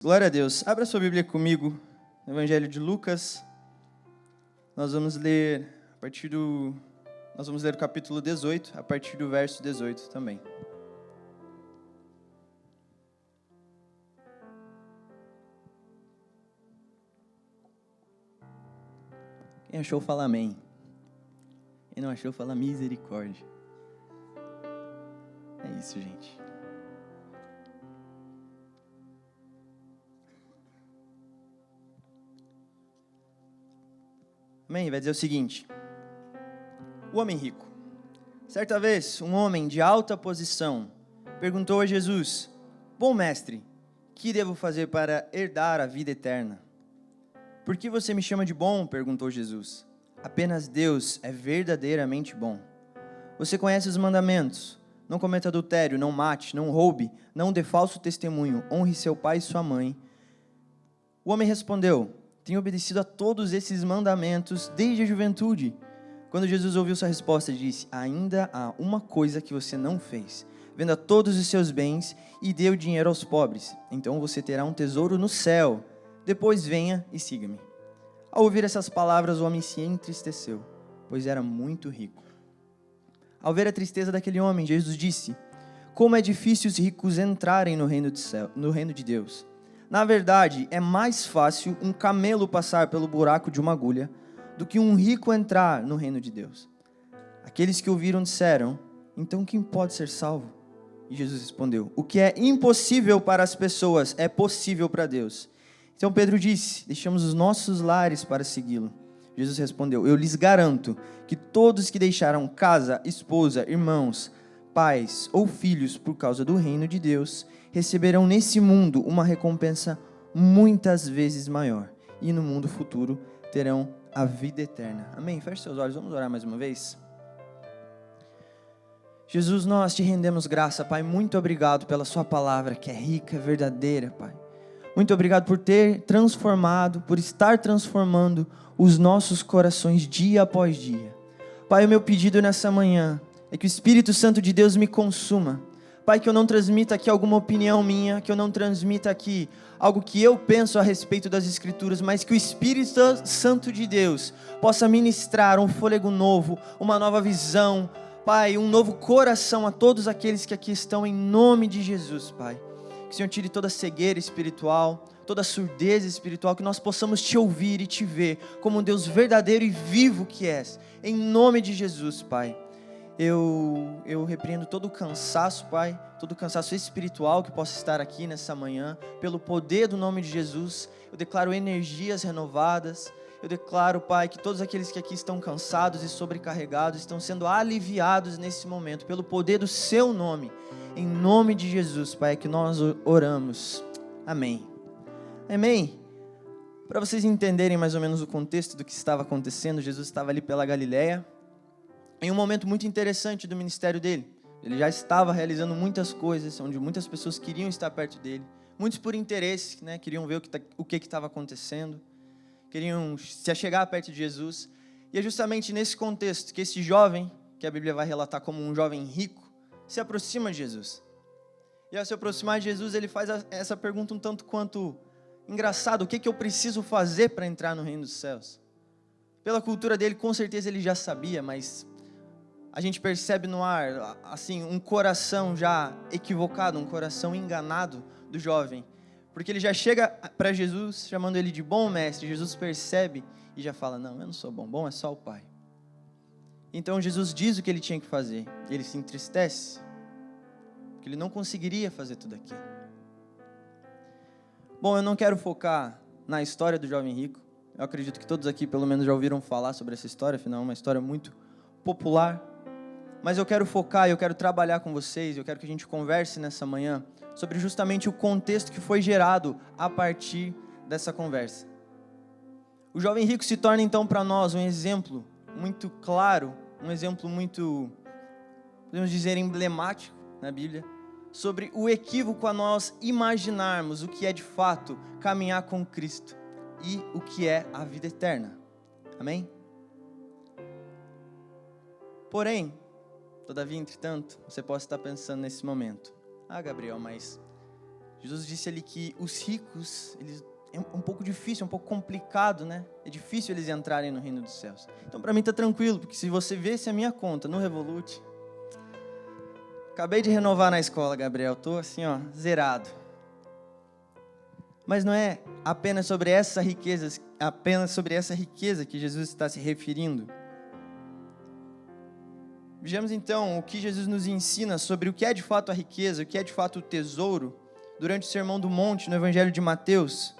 Glória a Deus. Abra sua Bíblia comigo no Evangelho de Lucas. Nós vamos ler o capítulo 18, a partir do verso 18 também. Quem achou, fala amém. Quem não achou, fala misericórdia. É isso, gente. Amém? Vai dizer o seguinte: o homem rico. Certa vez, um homem de alta posição perguntou a Jesus: Bom mestre, que devo fazer para herdar a vida eterna? Por que você me chama de bom? Perguntou Jesus. Apenas Deus é verdadeiramente bom. Você conhece os mandamentos: não cometa adultério, não mate, não roube, não dê falso testemunho, honre seu pai e sua mãe. O homem respondeu: Tenho obedecido a todos esses mandamentos desde a juventude. Quando Jesus ouviu sua resposta, disse: Ainda há uma coisa que você não fez. Venda todos os seus bens e dê o dinheiro aos pobres. Então você terá um tesouro no céu. Depois venha e siga-me. Ao ouvir essas palavras, o homem se entristeceu, pois era muito rico. Ao ver a tristeza daquele homem, Jesus disse: Como é difícil os ricos entrarem no reino de Deus. Na verdade, é mais fácil um camelo passar pelo buraco de uma agulha do que um rico entrar no reino de Deus. Aqueles que ouviram disseram: Então quem pode ser salvo? E Jesus respondeu: O que é impossível para as pessoas é possível para Deus. Então Pedro disse: Deixamos os nossos lares para segui-lo. Jesus respondeu: Eu lhes garanto que todos que deixaram casa, esposa, irmãos, pais ou filhos por causa do reino de Deus receberão nesse mundo uma recompensa muitas vezes maior, e no mundo futuro terão a vida eterna. Amém? Feche seus olhos, vamos orar mais uma vez. Jesus, nós te rendemos graça, Pai. Muito obrigado pela sua palavra, que é rica, é verdadeira, Pai. Muito obrigado por ter transformado, por estar transformando os nossos corações dia após dia. Pai, o meu pedido nessa manhã é que o Espírito Santo de Deus me consuma. Pai, que eu não transmita aqui alguma opinião minha, que eu não transmita aqui algo que eu penso a respeito das Escrituras, mas que o Espírito Santo de Deus possa ministrar um fôlego novo, uma nova visão, Pai, um novo coração a todos aqueles que aqui estão, em nome de Jesus, Pai. Que o Senhor tire toda a cegueira espiritual, toda a surdez espiritual, que nós possamos te ouvir e te ver como um Deus verdadeiro e vivo que és, em nome de Jesus, Pai. Eu repreendo todo o cansaço, Pai, todo o cansaço espiritual que possa estar aqui nessa manhã, pelo poder do nome de Jesus. Eu declaro energias renovadas. Eu declaro, Pai, que todos aqueles que aqui estão cansados e sobrecarregados estão sendo aliviados nesse momento, pelo poder do seu nome. Em nome de Jesus, Pai, é que nós oramos. Amém. Amém. Para vocês entenderem mais ou menos o contexto do que estava acontecendo, Jesus estava ali pela Galileia, em um momento muito interessante do ministério dele. Ele já estava realizando muitas coisas, onde muitas pessoas queriam estar perto dele, muitos por interesse, né, queriam ver o que estava acontecendo, queriam se achegar perto de Jesus. E é justamente nesse contexto que esse jovem, que a Bíblia vai relatar como um jovem rico, se aproxima de Jesus. E ao se aproximar de Jesus, ele faz essa pergunta um tanto quanto engraçada: o que eu preciso fazer para entrar no reino dos céus? Pela cultura dele, com certeza ele já sabia, mas a gente percebe no ar, assim, um coração já equivocado, um coração enganado do jovem. Porque ele já chega para Jesus, chamando ele de bom mestre. Jesus percebe e já fala: não, eu não sou bom, bom é só o Pai. Então Jesus diz o que ele tinha que fazer. Ele se entristece, porque ele não conseguiria fazer tudo aquilo. Bom, eu não quero focar na história do jovem rico. Eu acredito que todos aqui pelo menos já ouviram falar sobre essa história, afinal é uma história muito popular. Mas eu quero focar, eu quero trabalhar com vocês, eu quero que a gente converse nessa manhã sobre justamente o contexto que foi gerado a partir dessa conversa. O jovem rico se torna então para nós um exemplo muito claro, um exemplo muito, podemos dizer, emblemático na Bíblia, sobre o equívoco a nós imaginarmos o que é de fato caminhar com Cristo e o que é a vida eterna. Amém? Porém, todavia, entretanto, você pode estar pensando nesse momento: ah, Gabriel, mas Jesus disse ali que os ricos, é um pouco difícil, é um pouco complicado, né? É difícil eles entrarem no reino dos céus. Então, para mim tá tranquilo, porque se você visse a minha conta no Revolut, acabei de renovar na escola, Gabriel, tô assim, ó, zerado. Mas não é apenas sobre essa riqueza que Jesus está se referindo. Vejamos então o que Jesus nos ensina sobre o que é de fato a riqueza, o que é de fato o tesouro, durante o Sermão do Monte, no Evangelho de Mateus.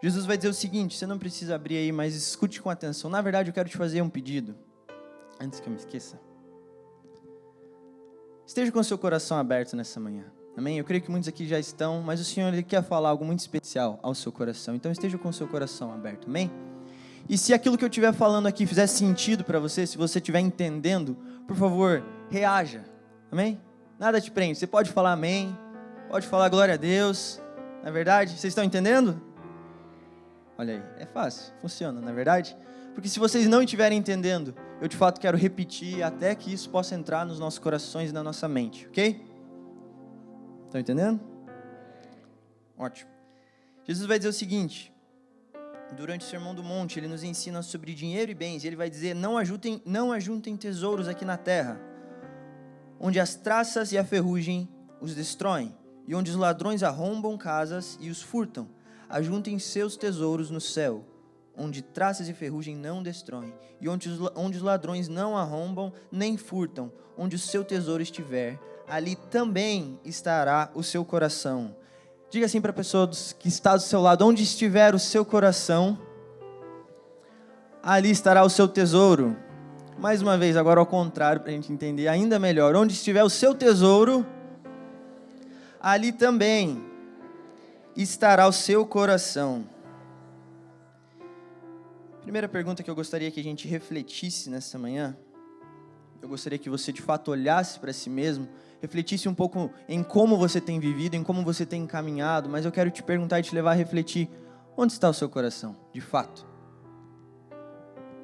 Jesus vai dizer o seguinte, você não precisa abrir aí, mas escute com atenção. Na verdade, eu quero te fazer um pedido, antes que eu me esqueça. Esteja com o seu coração aberto nessa manhã, amém? Eu creio que muitos aqui já estão, mas o Senhor Ele quer falar algo muito especial ao seu coração. Então esteja com o seu coração aberto, amém? E se aquilo que eu estiver falando aqui fizer sentido para você, se você estiver entendendo, por favor, reaja, amém? Nada te prende, você pode falar amém, pode falar glória a Deus, não é verdade? Vocês estão entendendo? Olha aí, é fácil, funciona, não é verdade? Porque se vocês não estiverem entendendo, eu de fato quero repetir até que isso possa entrar nos nossos corações e na nossa mente, ok? Estão entendendo? Ótimo. Jesus vai dizer o seguinte, durante o Sermão do Monte, ele nos ensina sobre dinheiro e bens, e ele vai dizer, não ajuntem tesouros aqui na terra, onde as traças e a ferrugem os destroem, e onde os ladrões arrombam casas e os furtam. Ajuntem seus tesouros no céu, onde traças e ferrugem não destroem, e onde os ladrões não arrombam nem furtam. Onde o seu tesouro estiver, ali também estará o seu coração. Diga assim para a pessoa que está do seu lado, onde estiver o seu coração, ali estará o seu tesouro. Mais uma vez, agora ao contrário, para a gente entender ainda melhor. Onde estiver o seu tesouro, ali também estará o seu coração. Primeira pergunta que eu gostaria que a gente refletisse nessa manhã, eu gostaria que você de fato olhasse para si mesmo, refletisse um pouco em como você tem vivido, em como você tem caminhado, mas eu quero te perguntar e te levar a refletir, onde está o seu coração, de fato?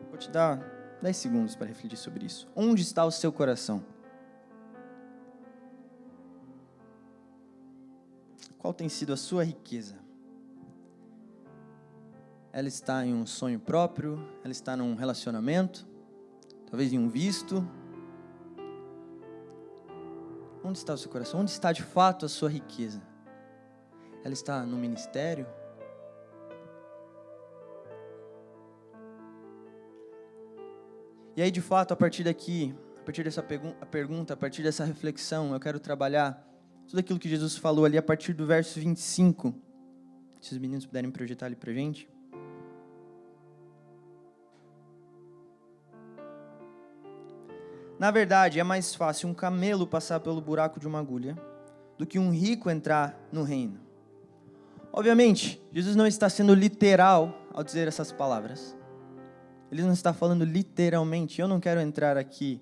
Vou te dar 10 segundos para refletir sobre isso. Onde está o seu coração? Qual tem sido a sua riqueza? Ela está em um sonho próprio? Ela está num relacionamento? Talvez em um visto? Onde está o seu coração? Onde está de fato a sua riqueza? Ela está no ministério? E aí de fato, a partir daqui, a partir dessa pergunta, a partir dessa reflexão, eu quero trabalhar tudo aquilo que Jesus falou ali a partir do verso 25. Se os meninos puderem projetar ali pra gente. Na verdade, é mais fácil um camelo passar pelo buraco de uma agulha do que um rico entrar no reino. Obviamente, Jesus não está sendo literal ao dizer essas palavras. Ele não está falando literalmente. Eu não quero entrar aqui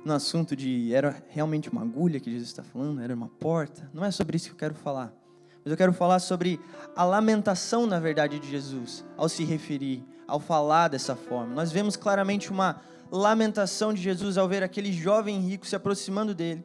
no assunto de era realmente uma agulha que Jesus está falando, era uma porta. Não é sobre isso que eu quero falar. Mas eu quero falar sobre a lamentação, na verdade, de Jesus ao se referir, ao falar dessa forma. Nós vemos claramente uma lamentação de Jesus ao ver aquele jovem rico se aproximando dele.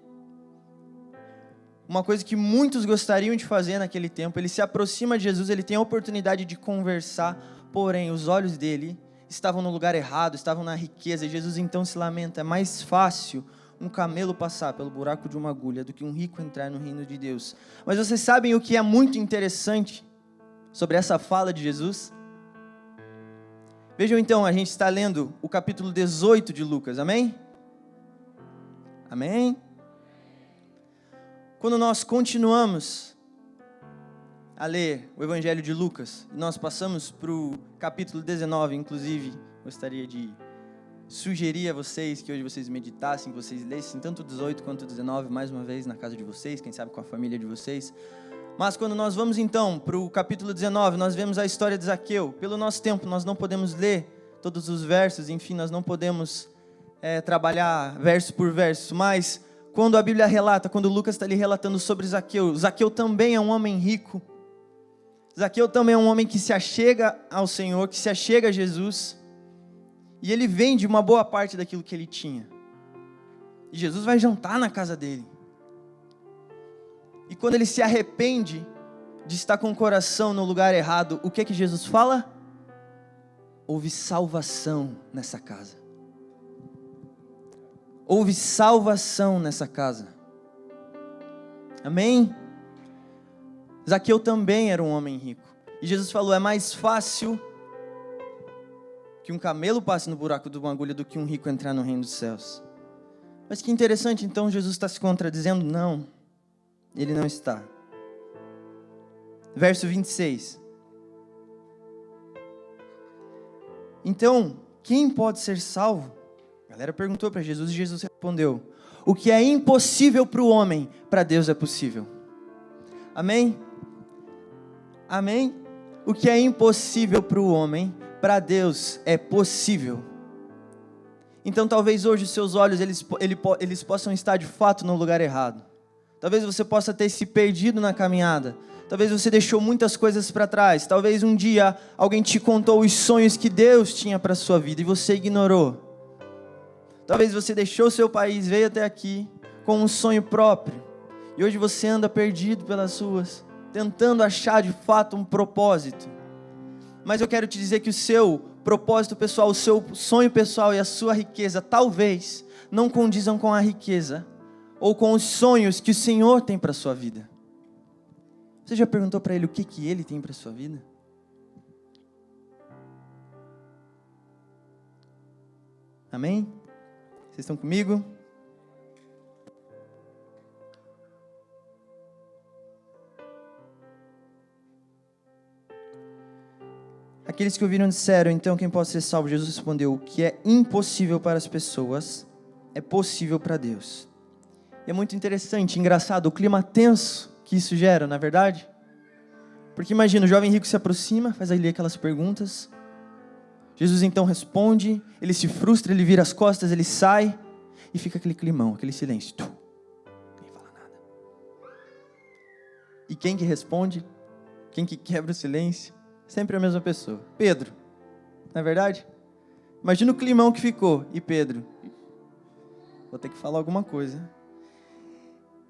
Uma coisa que muitos gostariam de fazer naquele tempo, ele se aproxima de Jesus, ele tem a oportunidade de conversar, porém os olhos dele estavam no lugar errado, estavam na riqueza, e Jesus então se lamenta, é mais fácil um camelo passar pelo buraco de uma agulha do que um rico entrar no reino de Deus. Mas vocês sabem o que é muito interessante sobre essa fala de Jesus? Vejam então, a gente está lendo o capítulo 18 de Lucas, amém? Amém? Quando nós continuamos a ler o Evangelho de Lucas, e nós passamos para o capítulo 19, inclusive, gostaria de sugerir a vocês que hoje vocês meditassem, que vocês lessem tanto o 18 quanto o 19, mais uma vez na casa de vocês, quem sabe com a família de vocês. Mas quando nós vamos então para o capítulo 19, nós vemos a história de Zaqueu. Pelo nosso tempo, nós não podemos ler todos os versos, enfim, nós não podemos trabalhar verso por verso, mas quando a Bíblia relata, quando Lucas está ali relatando sobre Zaqueu, Zaqueu também é um homem rico, Zaqueu também é um homem que se achega ao Senhor, que se achega a Jesus, e ele vende uma boa parte daquilo que ele tinha, e Jesus vai jantar na casa dele. E quando ele se arrepende de estar com o coração no lugar errado, o que Jesus fala? Houve salvação nessa casa. Houve salvação nessa casa. Amém? Zaqueu também era um homem rico. E Jesus falou, é mais fácil que um camelo passe no buraco de uma agulha do que um rico entrar no reino dos céus. Mas que interessante, então Jesus está se contradizendo? Não, ele não está. Verso 26. Então, quem pode ser salvo? A galera perguntou para Jesus e Jesus respondeu, o que é impossível para o homem, para Deus é possível. Amém? Amém? O que é impossível para o homem, para Deus é possível. Então talvez hoje os seus olhos eles possam estar de fato no lugar errado. Talvez você possa ter se perdido na caminhada. Talvez você deixou muitas coisas para trás. Talvez um dia alguém te contou os sonhos que Deus tinha para a sua vida e você ignorou. Talvez você deixou seu país, veio até aqui com um sonho próprio. E hoje você anda perdido pelas ruas, tentando achar de fato um propósito. Mas eu quero te dizer que o seu propósito pessoal, o seu sonho pessoal e a sua riqueza talvez não condizam com a riqueza ou com os sonhos que o Senhor tem para a sua vida. Você já perguntou para Ele o que Ele tem para a sua vida? Amém? Vocês estão comigo? Aqueles que ouviram disseram, então quem pode ser salvo? Jesus respondeu, o que é impossível para as pessoas, é possível para Deus. E é muito interessante, engraçado, o clima tenso que isso gera, não é verdade? Porque imagina, o jovem rico se aproxima, faz ali aquelas perguntas, Jesus então responde, ele se frustra, ele vira as costas, ele sai, e fica aquele climão, aquele silêncio. Ninguém fala nada. E quem que responde? Quem que quebra o silêncio? Sempre a mesma pessoa. Pedro. Não é verdade? Imagina o climão que ficou. E Pedro? Vou ter que falar alguma coisa.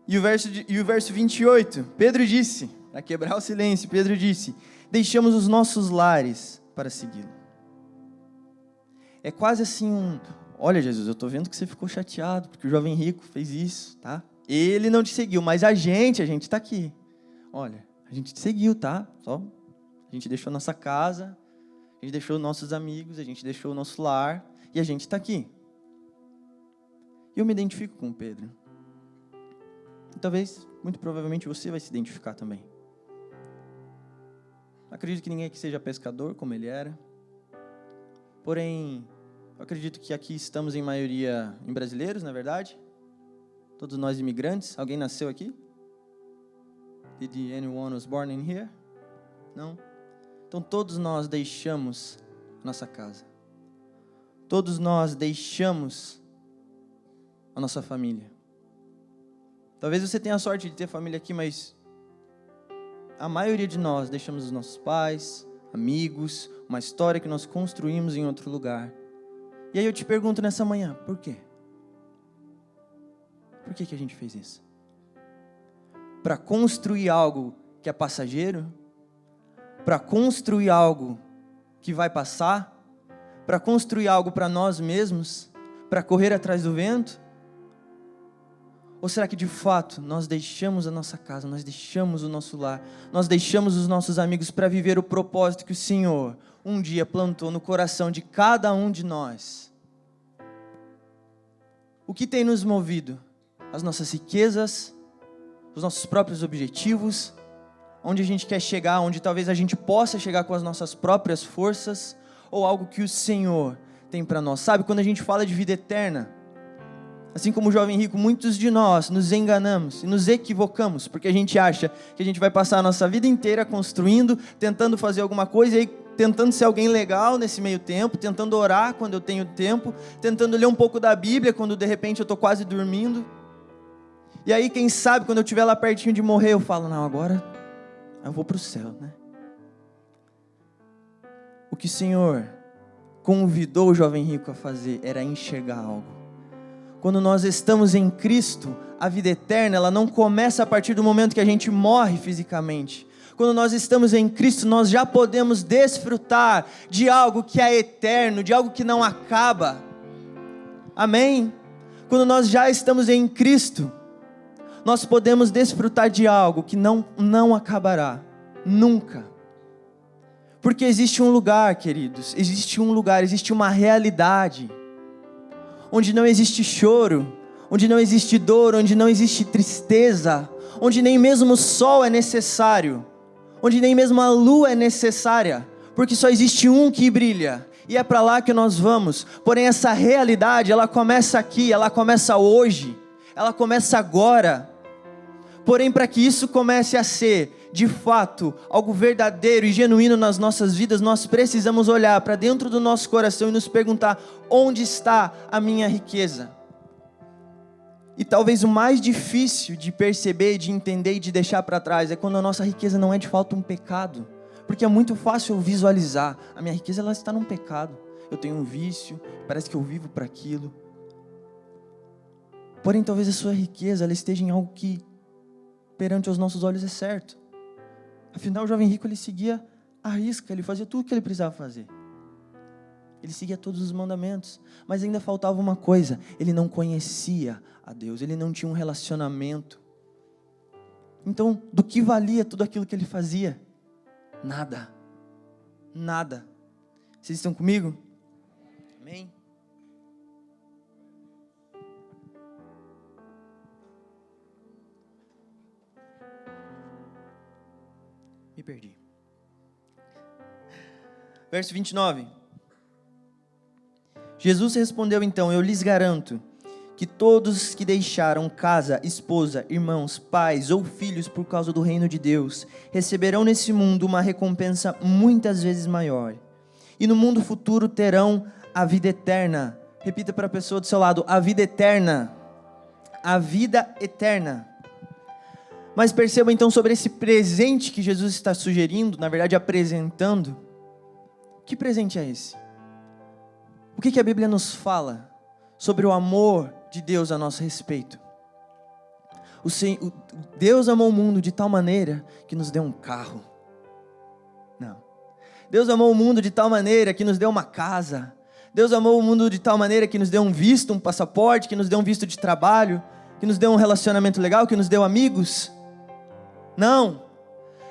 E o verso 28. Pedro disse, para quebrar o silêncio, Pedro disse, deixamos os nossos lares para segui-lo. É quase assim olha Jesus, eu estou vendo que você ficou chateado, porque o jovem rico fez isso, tá? Ele não te seguiu, mas a gente está aqui. Olha, a gente te seguiu, tá? Só... A gente deixou nossa casa, a gente deixou nossos amigos, a gente deixou o nosso lar e a gente está aqui. E eu me identifico com o Pedro. E talvez, muito provavelmente, você vai se identificar também. Acredito que ninguém aqui seja pescador, como ele era. Porém, eu acredito que aqui estamos em maioria em brasileiros, não é verdade? Todos nós imigrantes. Alguém nasceu aqui? Did anyone was born in here? Não? Então todos nós deixamos nossa casa. Todos nós deixamos a nossa família. Talvez você tenha a sorte de ter família aqui, mas a maioria de nós deixamos os nossos pais, amigos, uma história que nós construímos em outro lugar. E aí eu te pergunto nessa manhã, por quê? Por que a gente fez isso? Para construir algo que é passageiro? Para construir algo que vai passar? Para construir algo para nós mesmos? Para correr atrás do vento? Ou será que de fato nós deixamos a nossa casa, nós deixamos o nosso lar, nós deixamos os nossos amigos para viver o propósito que o Senhor um dia plantou no coração de cada um de nós? O que tem nos movido? As nossas riquezas, os nossos próprios objetivos, onde a gente quer chegar, onde talvez a gente possa chegar com as nossas próprias forças, ou algo que o Senhor tem para nós. Sabe, quando a gente fala de vida eterna, assim como o jovem rico, muitos de nós nos enganamos e nos equivocamos, porque a gente acha que a gente vai passar a nossa vida inteira construindo, tentando fazer alguma coisa, e aí tentando ser alguém legal nesse meio tempo, tentando orar quando eu tenho tempo, tentando ler um pouco da Bíblia quando de repente eu estou quase dormindo. E aí, quem sabe, quando eu estiver lá pertinho de morrer, eu falo, não, agora eu vou para o céu, né? O que o Senhor convidou o jovem rico a fazer era enxergar algo. Quando nós estamos em Cristo, a vida eterna, ela não começa a partir do momento que a gente morre fisicamente. Quando nós estamos em Cristo, nós já podemos desfrutar de algo que é eterno, de algo que não acaba. Amém? Quando nós já estamos em Cristo, nós podemos desfrutar de algo que não acabará, nunca. Porque existe um lugar, queridos, existe uma realidade, onde não existe choro, onde não existe dor, onde não existe tristeza, onde nem mesmo o sol é necessário, onde nem mesmo a lua é necessária, porque só existe um que brilha, e é para lá que nós vamos. Porém essa realidade, ela começa aqui, ela começa hoje, ela começa agora. Porém, para que isso comece a ser, de fato, algo verdadeiro e genuíno nas nossas vidas, nós precisamos olhar para dentro do nosso coração e nos perguntar: onde está a minha riqueza? E talvez o mais difícil de perceber, de entender e de deixar para trás é quando a nossa riqueza não é de fato um pecado. Porque é muito fácil eu visualizar: a minha riqueza ela está num pecado, eu tenho um vício, parece que eu vivo para aquilo. Porém, talvez a sua riqueza ela esteja em algo que perante os nossos olhos é certo. Afinal, o jovem rico ele seguia à risca, ele fazia tudo o que ele precisava fazer. Ele seguia todos os mandamentos, mas ainda faltava uma coisa: ele não conhecia a Deus, ele não tinha um relacionamento. Então, do que valia tudo aquilo que ele fazia? Nada. Nada. Vocês estão comigo? Amém? Me perdi. Verso 29. Jesus respondeu então: eu lhes garanto que todos que deixaram casa, esposa, irmãos, pais ou filhos por causa do reino de Deus, receberão nesse mundo uma recompensa muitas vezes maior. E no mundo futuro terão a vida eterna. Repita para a pessoa do seu lado: a vida eterna. A vida eterna. Mas perceba então sobre esse presente que Jesus está sugerindo, na verdade apresentando. Que presente é esse? O que a Bíblia nos fala sobre o amor de Deus a nosso respeito? Deus amou o mundo de tal maneira que nos deu um carro. Não. Deus amou o mundo de tal maneira que nos deu uma casa. Deus amou o mundo de tal maneira que nos deu um visto, um passaporte, que nos deu um visto de trabalho, que nos deu um relacionamento legal, que nos deu amigos. Não.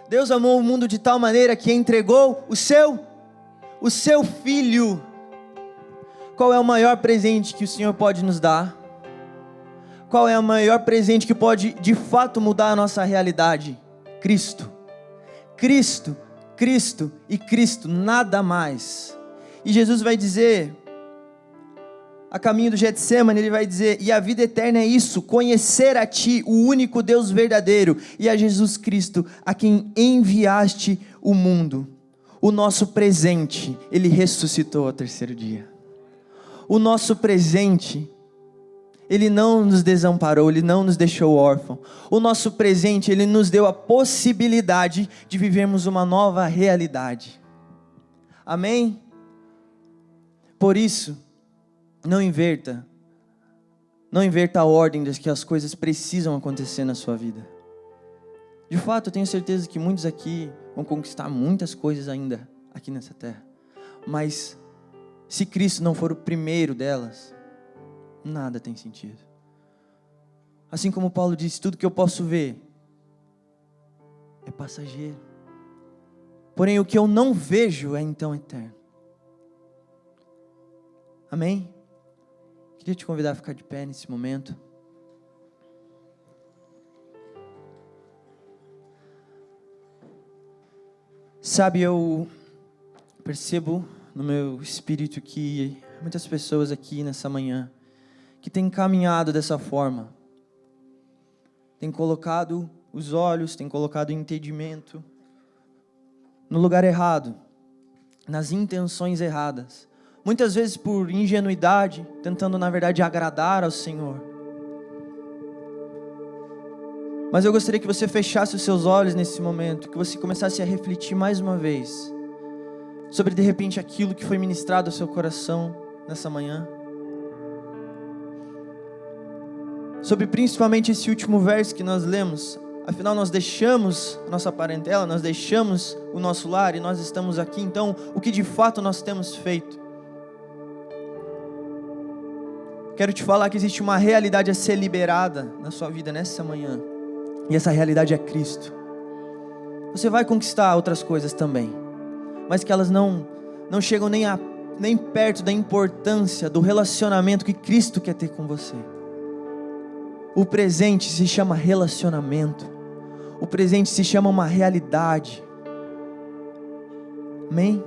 Deus amou o mundo de tal maneira que entregou o seu Filho. Qual é o maior presente que o Senhor pode nos dar? Qual é o maior presente que pode de fato mudar a nossa realidade? Cristo. Cristo, Cristo e Cristo, nada mais. E Jesus vai dizer, a caminho do Getsêmani, ele vai dizer: e a vida eterna é isso, conhecer a Ti, o único Deus verdadeiro, e a Jesus Cristo, a quem enviaste o mundo. O nosso presente, Ele ressuscitou ao terceiro dia. O nosso presente, Ele não nos desamparou, Ele não nos deixou órfão. O nosso presente, Ele nos deu a possibilidade de vivermos uma nova realidade. Amém? Por isso, não inverta a ordem das que as coisas precisam acontecer na sua vida. De fato, eu tenho certeza que muitos aqui vão conquistar muitas coisas ainda aqui nessa terra. Mas se Cristo não for o primeiro delas, nada tem sentido. Assim como Paulo disse: tudo que eu posso ver é passageiro. Porém, o que eu não vejo é então eterno. Amém? Queria te convidar a ficar de pé nesse momento. Sabe, eu percebo no meu espírito que muitas pessoas aqui nessa manhã que têm caminhado dessa forma, têm colocado os olhos, têm colocado o entendimento no lugar errado, nas intenções erradas, muitas vezes por ingenuidade, tentando na verdade agradar ao Senhor. Mas eu gostaria que você fechasse os seus olhos nesse momento, que você começasse a refletir mais uma vez sobre de repente aquilo que foi ministrado ao seu coração nessa manhã. sobre principalmente esse último verso que nós lemos. Afinal, nós deixamos a nossa parentela, nós deixamos o nosso lar e nós estamos aqui. Então, o que de fato nós temos feito? Quero te falar que existe uma realidade a ser liberada na sua vida nessa manhã. E essa realidade é Cristo. Você vai conquistar outras coisas também, mas que elas não chegam nem perto da importância do relacionamento que Cristo quer ter com você. O presente se chama relacionamento. O presente se chama uma realidade. Amém?